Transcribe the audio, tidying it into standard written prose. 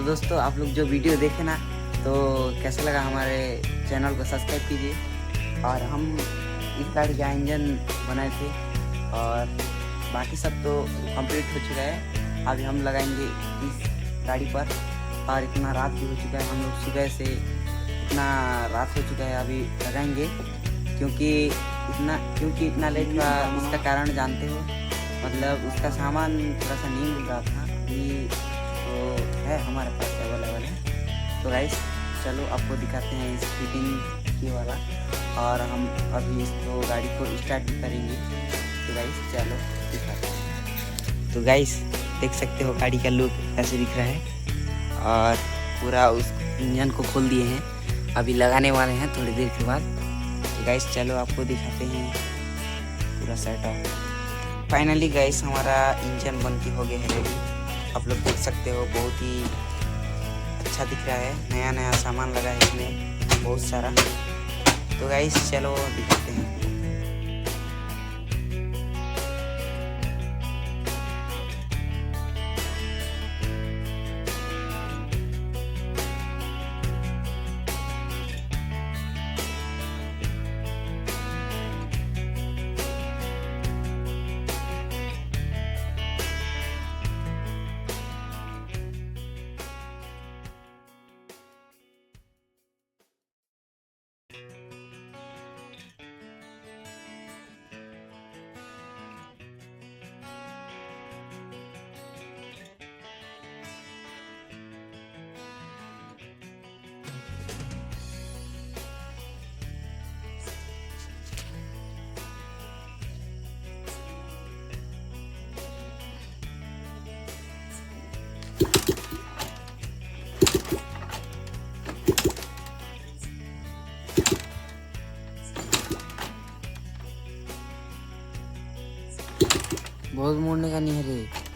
दोस्तों आप लोग जो वीडियो देखे ना, तो कैसा लगा हमारे चैनल को सब्सक्राइब कीजिए। और हम इस गाड़ी का इंजन बनाए थे और बाकी सब तो कंप्लीट हो चुका है। अभी हम लगाएंगे इस गाड़ी पर। और इतना रात भी हो चुका है, हम लोग सुबह से इतना रात हो चुका है अभी लगाएंगे। क्योंकि इतना लेट का इसका कारण जानते हो, मतलब उसका सामान थोड़ा सा नहीं मिल रहा था। अभी तो है हमारे पास अवेलेबल है। तो गाइस चलो आपको दिखाते हैं इस फिटिंग की वाला, और हम अभी इसको गाड़ी को स्टार्ट भी करेंगे। तो गाइस चलो दिखाते हैं। तो गाइस देख सकते हो गाड़ी का लुक ऐसे दिख रहा है, और पूरा उस इंजन को खोल दिए हैं, अभी लगाने वाले हैं थोड़ी देर के बाद। तो गाइस चलो आपको दिखाते हैं पूरा सेटअप। फाइनली गाइस हमारा इंजन बन के हो गया है रेडी। आप लोग देख सकते हो बहुत ही अच्छा दिख रहा है, नया नया सामान लगा है इसमें बहुत सारा। तो गाइस चलो दिखाते हैं। बहुत मोड़ने का नहीं है रे।